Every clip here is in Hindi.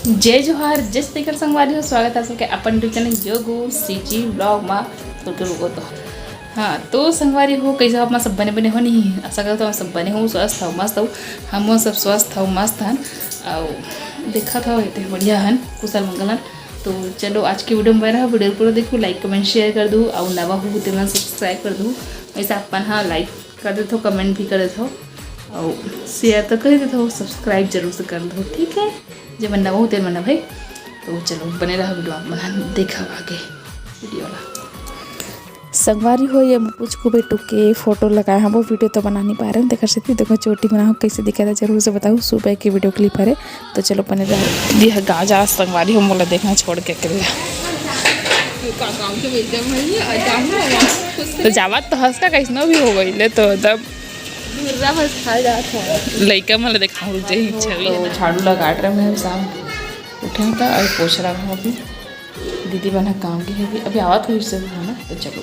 जय जोहार जय स्पीकर संगवारी हो स्वागत है सबके अपन यूट्यूब चैनल योगू सीजी ब्लॉग में तो हाँ तो संगवारी हो कैसे आप सब बने बने हो नहीं आशा करता हूँ सब बने हो स्वस्थ हो मस्त हो हम सब स्वस्थ हो मस्त हन और देखा था इतने बढ़िया हन कुशल मंगल हन। तो चलो आज की वीडियो में बना वीडियो पूरा देखो लाइक कमेंट शेयर कर दूँ और नवा हो तो मैं सब्सक्राइब कर दूँ वैसे अपन हाँ लाइक कर देते हो कमेंट भी कर देते हो और शेयर तो कर देते हो सब्सक्राइब जरूर से कर दो ठीक है जब मन्ना बहुत देर मन्ना भाई। तो चलो बने रहा वीडियो में देखा आगे वीडियो वाला संगवारी हो ये कुछ को बेटू के फोटो लगाए हैं वो वीडियो तो बना नहीं पा रहे हैं देखा सकती देखो चोटी बनाओ कैसे दिखा था जरूर से बताओ सुबह की वीडियो क्लिप है। तो चलो बने रहा यह गाँव जा संगवारी हो मोला देखना छोड़ के तो जावा तो हंसता कैसनो भी हो गई ले तो तब लड़का मतलब देखा चलो झाड़ू लगा रहे हैं शाम उठे था और पोछ रहा हूँ अभी दीदी बना काम की है अभी आवाज़ हुई से है ना। तो चलो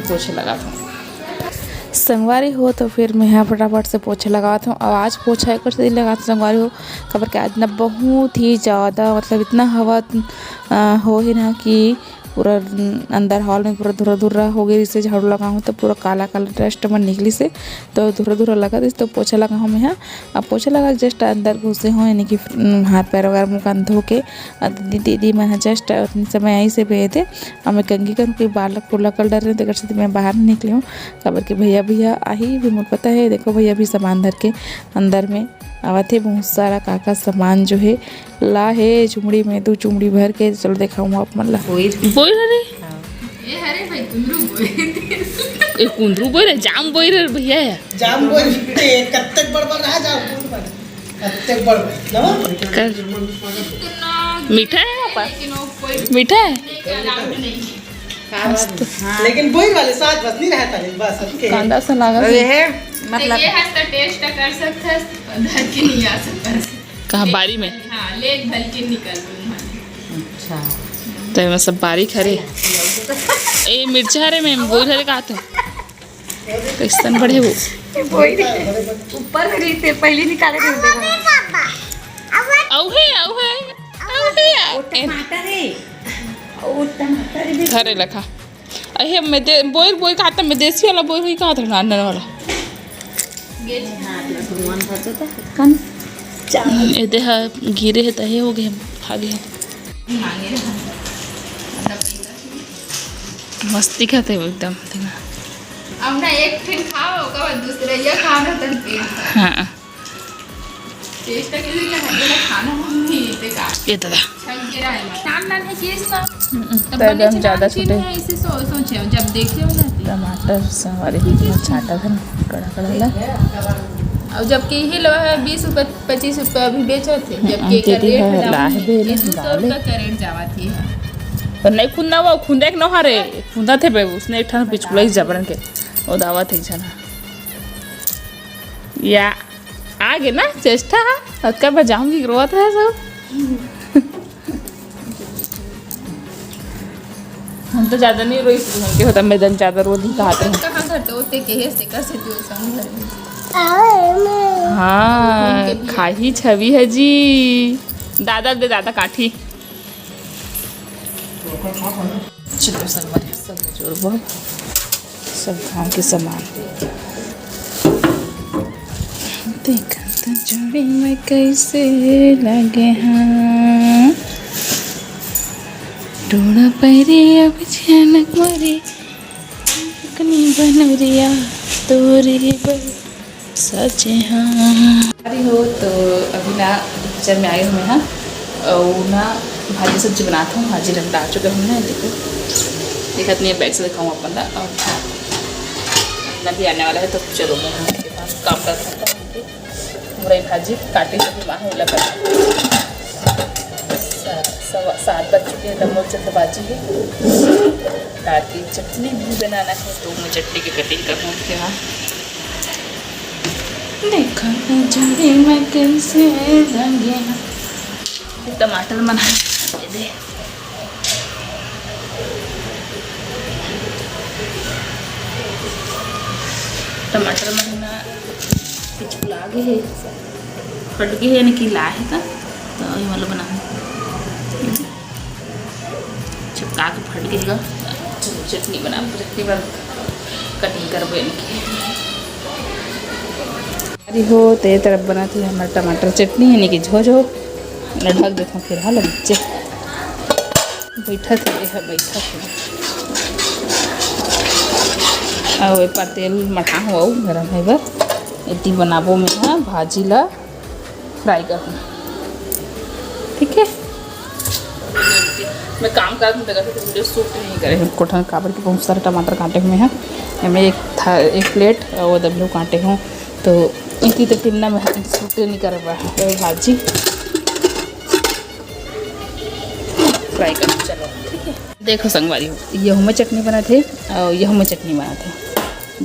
पोछे लगाता हूँ संगवारी हो तो फिर मैं यहाँ फटाफट से पोछे लगाता हूँ। और आज पोछा एक दिन लगाता संगवारी हो खबर के आज ना बहुत ही ज़्यादा मतलब इतना हवा हो ही ना कि पूरा अंदर हॉल में पूरा धुरा धुरा हो गई इससे झाड़ू लगा हूँ तो पूरा काला काला डस्ट मन निकली से तो धुरा धुरा लगा तो पोछा लगा हूँ मैं यहाँ। अब पोछा लगा जस्ट अंदर घुसे हो यानी कि हाथ पैर वगैरह मुँह कान धो के दीदी मैं जस्ट उतने समय आई से भेजे थे और मैं कंगी करूँ कि बालक फूला कल डर रहे थे कर मैं बाहर नहीं निकली हूँ खबर कि भैया आई भी मुझे पता है देखो भैया भी सामान धर के अंदर में आवा थे बहुत सारा काका सामान जो है ला है चुमड़ी में तो चुमड़ी भर के चलो देखा हूँ आप मतलब बोल रहे ये हरे भाई कुंदरू बोल रहे जाम बोल रहे भैया जाम बोल कत्तक बड़बड़ रहा जाम कत्तक बड़बड़ मीठा है पापा मीठा है लेकिन बोल वाले साथ बस नहीं रहता नहीं बस कांदा सा लगा है मतलब ये है तो टेस्ट कर सकता है धर के नहीं आ सकता कहाँ बारी में हाँ ले भल के निकल दूँ अच्छा तो मैं सब बारीक हरे ए मिर्चा हरे में बोल हरे कहा था कैसन बढ़े वो ऊपर हरी थे पहले निकाले थे देखो हरे लखा अहे मैं बोल कहा था मैं देसी वाला बोल ही कहा था नानन वाला कन ये देहा गिरे है तहे हो गए खा गए मस्ती खाते हो एकदम अब ना एक फिर खाओ का दूसरे ये खाना तन पे हाँ टेस्ट के लिए खाना नहीं ते का ये दादा छक गिरा है नान है केस ना एकदम ज़्यादा छोटे इसे सोचे जब देखे हो ना टमाटर सवारी छाटा था ना कड़ा कड़ा वाला और जबकि ही लो है 20 रुपये 25 रुपये अभी बेचो थे जबकि का रेट 200 रुपये का रेट जावा थी पर नहीं खुंदा वो खुंदा एक न हारे खुंदा थे बे उसने एक ठान पिछुड़ा ही जबरन के वो दावा थे छना या आगे ना चेष्टा अक्का बजाऊंगी ग्रोथ है सब हम तो ज़्यादा नहीं रोई के होता मैदान ज़्यादा रो दी कहा कहाँ घर तो होते के है से कैसे जो संग घर में हाँ खाही छवि है जी दादा दे दादा काठी चलो सब जोड़ सब गाँव के सामान देखा तो जोड़ी में कैसे लगे हाँ टोड़ा पैरे अब झनक मरे कनी बनरिया तोरे पर सचे हाँ हो तो अभी ना पिक्चर में आई हूँ मैं हाँ और ना भाजी सब्जी बनाता हूँ भाजी रंग डाल चुके हमने देखो देखा नहीं बैग से दिखाऊँ अपन ना और अपना भी आने वाला है तो चलो मैं उनके पास काम कर सकता हूँ मुरई भाजी काटे से माँ है लगा 7 बज चुके हैं दमोल से भाजी है दाल की चटनी भी बनाना है तो मैं चटनी की कटिंग करूँ उसके बाद देखा जोड़ी में कैसे रंगे टमाटर बना दे टमाटर महीना पिछुला गए है फट गए यानी कि ला है था तो वाला बना चिपका के फट गएगा। चटनी बना चटनी बना कटिंग करबो इनकी। अरे हो ते तरफ बनाती है हमारा टमाटर चटनी यानी कि झो ढक देता हूँ। फिर हाल बच्चे बैठा थे बैठा थे और पर तेल मठा हो गरम है बस इतनी बनाबो में हाँ भाजी ला फ्राई कर ठीक है। मैं काम कर दूँ तो वीडियो शूट नहीं करे कोठन काबर के बहुत सारे टमाटर काटे हुए हैं। मैं एक प्लेट और दबलू काटे हूँ तो इतनी तो टिमना में शूट नहीं कर भाजी फ्राई कर चलो ठीक है। देखो संगवारी हो यहूँ में चटनी बना थे और यहूँ में चटनी बना थे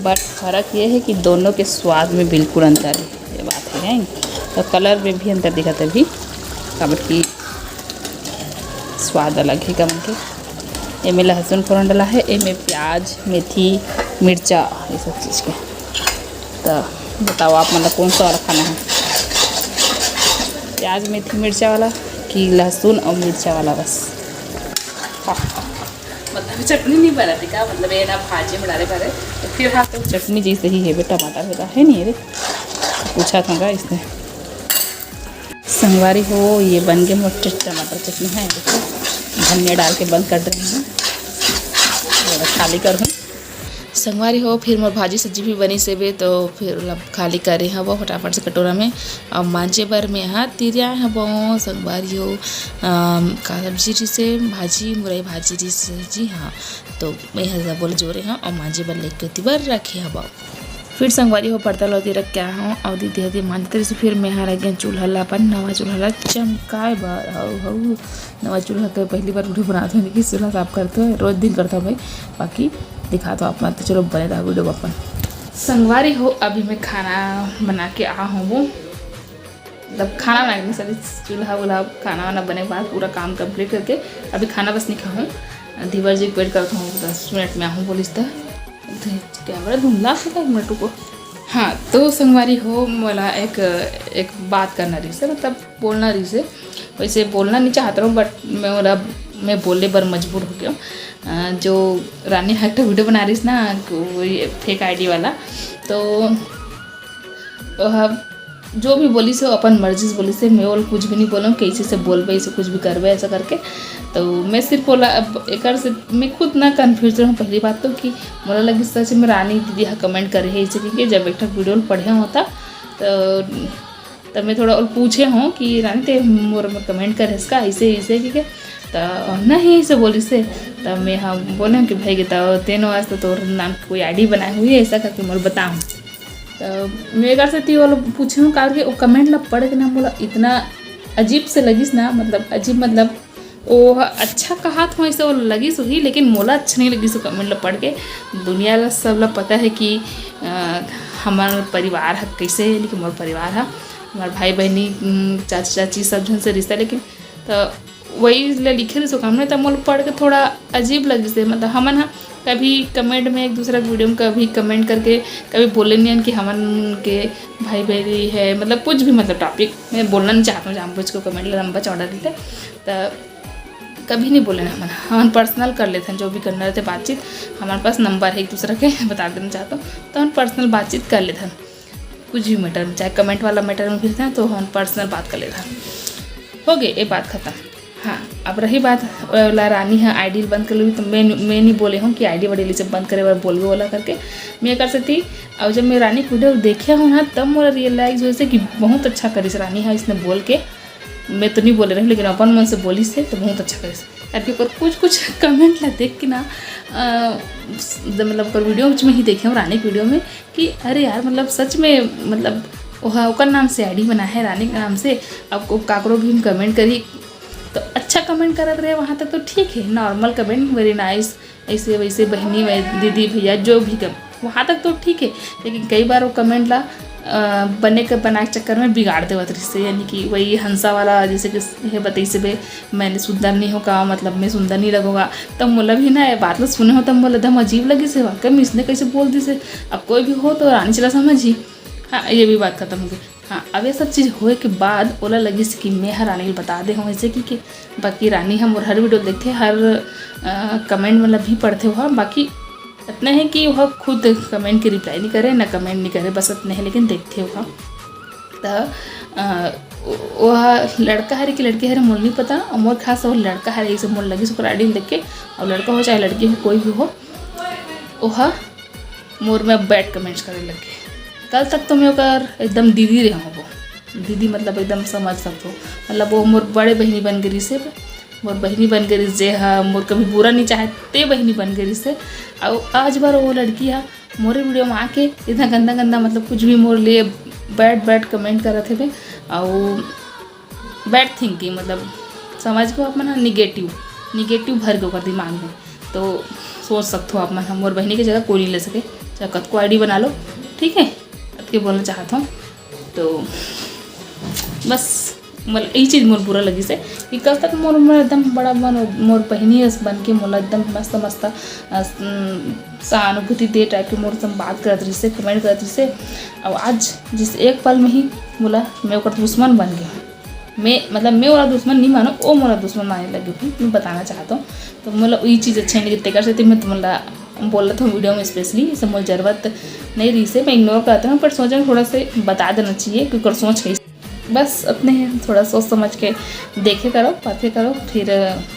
बट फ़र्क ये है कि दोनों के स्वाद में बिल्कुल अंतर है। ये बात है तो कलर में भी अंतर दिखा तभी काबर की स्वाद अलग है कम के। इनमें लहसुन फ़ौरन डाला है इनमें प्याज मेथी मिर्चा ये सब चीज़ के। तो बताओ आप मतलब कौन सा वाला खाना है प्याज मेथी मिर्चा वाला कि लहसुन और मिर्चा वाला बस। मतलब चटनी नहीं बना थी क्या मतलब ये ना भाजी में डाले भरे तो फिर हाँ तो चटनी जैसे ही है बेटा टमाटर होता है नहीं अरे पूछा था इसने। संगवारी हो ये बन गए मोटे टमाटर चटनी है देखो धनिया डाल के बंद कर रही हूँ खाली कर हूँ। संगवारी हो फिर मोर भाजी सब्जी भी बनी से बे तो फिर खाली करे हैं वो फटाफट से कटोरा में और मांझे बर में यहाँ तिरिया है वो संगवारी हो का सब्जी जी से भाजी मुरई भाजी जी से जी हाँ तो मैं हज़ा बोले जोरे हैं और मांझे बर लेके होती बर रखे हैं वो फिर संगवारी हो पड़ता लौती रख क्या हूँ और दीदी हदी मानते से फिर मैं यहाँ रख गया चूल्हा ला अपन नवा चूल्हा ला चमकाए बार हऊ नवा चूल्हा तो पहली बार वीडियो बनाते हैं कि चूल्हा साफ करते हो रोज़ दिन करता हूँ भाई बाकी दिखा दो आप मत चलो बने रहा वीडियो अपन। संगवारी हो अभी मैं खाना बना के आ हूँ वो मतलब खाना बनाने सभी चूल्हा वूल्हा खाना वाना बने के बाद पूरा काम कंप्लीट करके अभी खाना बस नहीं खाऊँ दीवर जी वेट करता हूँ 10 मिनट में आहूँ बोलिस कैमरा धुंधला था 1 मिनट को। हाँ तो संगवारी हो मोला एक बात करना रही से मतलब बोलना रही से वैसे बोलना नहीं चाहता हूँ बट मैं बोलने पर मजबूर हो गया। जो रानी एक वीडियो बना रही ना वही फेक आईडी वाला तो जो भी बोली से अपन मर्जी से बोली से मैं और कुछ भी नहीं बोलूँ कैसे से बोलबे ऐसे कुछ भी करबे ऐसा करके तो मैं सिर्फ बोला अब एक से मैं खुद ना कन्फ्यूज रहूँ। पहली बात तो कि मोला लगी सच में रानी दीदी हाँ कमेंट करे है ऐसे क्योंकि जब एक वीडियो पढ़े होता तो तब मैं थोड़ा और पूछे हूँ कि रानी ते मोर में कमेंट करे इसका ऐसे ऐसे क्योंकि तो नहीं ऐसे बोली से तब मैं हाँ बोले कि भाई गता तेनो आज तो तोर नाम कोई आईडी बनाई हुई है ऐसा करके मोर बताऊँ तो मैं एक से ती वाला पूछी हूँ कारण वो कमेंट ला पढ़ के ना बोला इतना अजीब से लगिस ना मतलब अजीब मतलब वो अच्छा कहा था ऐसे वो लगिस हुई लेकिन मोला अच्छा नहीं लगी सो कमेंट ला पढ़ के। दुनिया ला सब ला पता है कि हमारा परिवार है कैसे है लेकिन मोर परिवार है हमारे भाई बहनी चाची चाची सब जन से रिश्ता लेकिन तो वही लिखे रही सो कमेंट तब मोल पढ़ के थोड़ा अजीब लगी से मतलब हमन हाँ कभी कमेंट में एक दूसरा वीडियो में कभी कमेंट करके कभी बोले नहीं कि हमन के भाई बहनी है मतलब कुछ भी मतलब टॉपिक मैं बोलना नहीं चाहता हूँ जानबूझ को कमेंट लंबा चौड़ा देते तो कभी नहीं बोले हम पर्सनल कर लेते हैं जो भी करना रहते बातचीत हमारे पास नंबर है एक दूसरे के बता देना चाहता हूँ तो हम पर्सनल बातचीत कर लेते हैं कुछ भी मैटर में चाहे कमेंट वाला मैटर में फिरते हैं तो हम पर्सनल बात कर लेते हैं हो गए ये बात खत्म। हाँ अब रही बात वाला रानी है आईडी बंद कर ली तो मैं नहीं बोले हूँ कि आईडी वडी से बंद करे बार बोलबे वाला करके मैं कर सकती और जब मैं रानी वीडियो देखे हूँ ना तब मोला रियलाइज हुए से कि बहुत अच्छा करी से रानी है इसने बोल के मैं तो नहीं बोले रही लेकिन अपन मन से बोली से तो बहुत अच्छा करी से यार के ऊपर कुछ कमेंट ला देख के ना मतलब वीडियो में ही देखे हूँ रानी की वीडियो में कि अरे यार मतलब सच में मतलब ओकर नाम से आईडी बना है रानी के नाम से अब काकरो भी हम कमेंट करी तो अच्छा कमेंट करते रहे वहाँ तक तो ठीक है नॉर्मल कमेंट वेरी नाइस ऐसे वैसे बहनी दीदी भैया जो भी वहाँ तक तो ठीक है लेकिन कई बार वो कमेंट ला बने के चक्कर में बिगाड़ दे रिश्ते यानी कि वही हंसा वाला जैसे कि है बताई से भाई मैंने सुंदर नहीं होगा मतलब मैं सुंदर नहीं लगूंगा तब मोला भी ना ये बात सुने हो तब मोला एकदम अजीब लगी से वाकई में इसने कैसे बोल दी से अब कोई भी हो तो रानी चला समझी। हाँ ये भी बात खत्म हो गई हाँ अब ये सब चीज़ होए के बाद ओला लगी से कि मैं हर रानी बता दे हूँ ऐसे कि बाकी रानी हम और हर वीडियो देखते हर कमेंट मतलब भी पढ़ते हो बाकी इतना है कि वह खुद कमेंट की रिप्लाई नहीं करे ना कमेंट नहीं करे बस इतने है लेकिन देखते हो तो वह लड़का हरे कि लड़की हरे मोल नहीं पता और मोर खास वो लड़का हरे एक से मोल लगी सुकर आईडी देख के और लड़का हो चाहे लड़की हो कोई भी हो वह मोर में बैड कमेंट्स करे लगे। कल तक तो मैं ओकर एकदम दीदी रहा हूँ वो दीदी मतलब एकदम समझ सकते हो मतलब वो मोर बड़े बहनी बन गई से मोर बहनी बन गई जे हा मोर कभी बुरा नहीं चाहते बहनी बन गई से और आज बार वो लड़की है मोरे वीडियो में आके इतना गंदा गंदा मतलब कुछ भी मोर लिए बैड कमेंट कर रहे थे और बैड थिंकिंग मतलब समझ को आप ना निगेटिव भर के ओकर दिमाग में तो सोच सकते हो आप मन मोर बहनी की जगह कोई नहीं ले सके चाहे कद को आईडी बना लो ठीक है के बोलना चाहता हूँ तो बस मतलब यही चीज़ मोर बुरा लगी से कि कल तक मोर में एकदम बड़ा मोर बहनी बन के मोला एकदम मस्त मस्त सहानुभूति दे टाइप के मोर से बात करत रही से कमेंट करत रही से और आज जिस एक पल में ही मोला मैं ओकर दुश्मन बन गया मैं मतलब मैं वाला दुश्मन नहीं मानो वो मोला दुश्मन मानने लगी हूँ मैं बताना चाहता हूँ तो मतलब ये चीज़ अच्छी नहीं कर सकती मैं तुम्हारा बोल रहा था वीडियो में स्पेशली इसे मुझे ज़रूरत नहीं रही से मैं इग्नोर करता हूँ पर सोचा थोड़ा से बता देना चाहिए क्योंकि सोच के बस अपने थोड़ा सोच समझ के देखे करो बातें करो फिर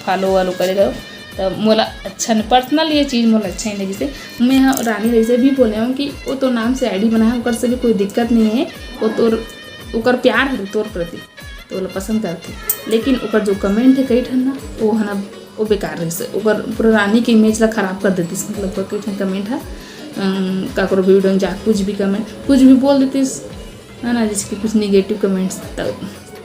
फॉलो वालो करे करो तो मोला अच्छा नहीं पर्सनल ये चीज़ मोला अच्छा नहीं लगी से मैं रानी रही से भी बोले हूँ कि वो तो नाम से आईडी बनाया ओकर से भी कोई दिक्कत नहीं है वो तोर ओकर प्यार है तोर प्रति तो वो पसंद करते लेकिन ओकर जो कमेंट है कई ठन ना वो है ना वो बेकार रही से ओकर पूरा रानी के इमेज ला खराब कर देती मतलब कई ठन कमेंट है काकरो वीडियो में जा कुछ भी कमेंट कुछ भी बोल देती है ना जैसे कि कुछ निगेटिव कमेंट्स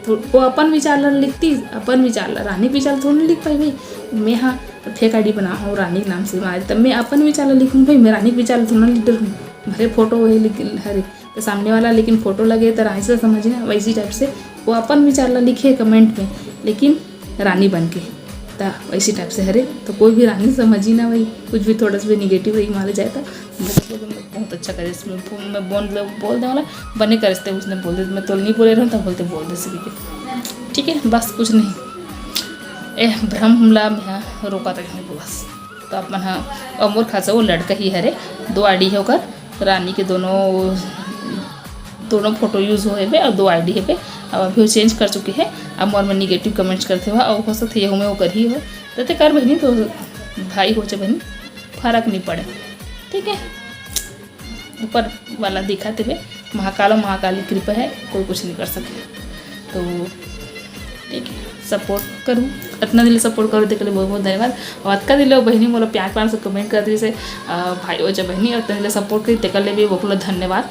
तो वो अपन विचार ला लिखती अपन विचार ला रानी विचार थोड़ा नहीं लिख पाई भाई मैं हाँ फेक आईडी बना हूँ रानी के नाम से तब मैं अपन विचार ला लिखूँ भाई मैं रानी के विचार थोड़ा लिख हूँ भरे फोटो वही लिख हरे तो सामने वाला लेकिन फ़ोटो लगे तो रानी से समझे ना वैसी टाइप से वो अपन विचार ला लिखे कमेंट में लेकिन रानी बन के ता वैसी टाइप से हरे तो कोई भी रानी समझी ना वही कुछ भी थोड़ा सा भी निगेटिव रही मारे जाए तो बहुत अच्छा करे इसमें मैं बोल दे वाला बने कर इसते उसने बोल दे मैं तो नहीं बोले रहा तब बोलते बोल दे सभी के ठीक है बस कुछ नहीं भ्रम हमला में रोका तक नहीं बस तो अपन हाँ अमोर खासा वो लड़का ही हरे 2 आईडी है होकर रानी के दोनों फोटो यूज़ हुए पे और 2 आईडी है पे अब अभी वो चेंज कर चुके हैं अब मोर में निगेटिव कमेंट्स करते हुआ और हो सकते में वो कर ही हो रहते कर बहनी तो भाई हो चाहे बहनी फर्क नहीं पड़े ठीक है ऊपर वाला दिखाते हुए महाकाली कृपा है कोई कुछ नहीं कर सके तो ठीक है सपोर्ट करूँ इतना दिल सपोर्ट करो देख बहुत बहुत धन्यवाद और अतका दिल बहनी मोला प्यार से कमेंट कर दी से भाई हो चाहे बहनी और इतना दिल सपोर्ट करी तेकर लिए भी बहुत धन्यवाद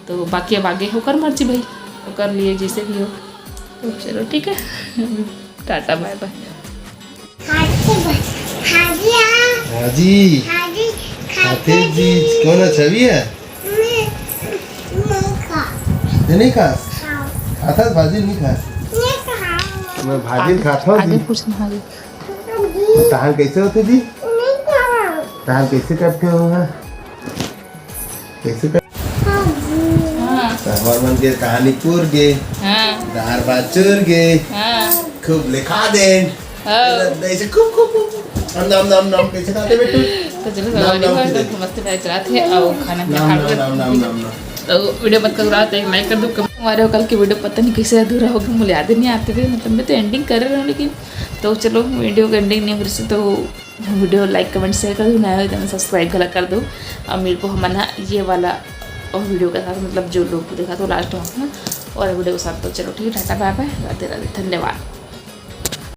तो बाकी अब आगे होकर मर्जी भाई कर लिए जैसे भी हो तो चलो ठीक है टाटा बाय बाय हाजी खाते जी कौन छवि है नहीं खा खाता भाजी नहीं खा मैं भाजी खाता हूँ आगे पूछना आगे तहान कैसे होते जी तहान कैसे करते हो कैसे हमार मन के कहानी पूर गे दार बात चूर गे खूब लिखा दे ऐसे खूब नाम कैसे खाते बेटू तो चलो मस्त बैठ रहा थे और खाना खा तो वीडियो मत कर रहा था लाइक कर दो हमारे कल की वीडियो पता नहीं कैसे अधूरा हो गया मुझे याद नहीं आते थे मतलब मैं तो एंडिंग कर रही हूँ लेकिन तो चलो वीडियो का एंडिंग नहीं हो रही तो वीडियो लाइक कमेंट शेयर कर दो नया हो तो सब्सक्राइब गला कर दो और मेरे को हमारा ये वाला और वीडियो के साथ मतलब जो लोग देखा तो लास्ट में और वीडियो के साथ तो चलो ठीक है tata bye bye Radhe Radhe धन्यवाद।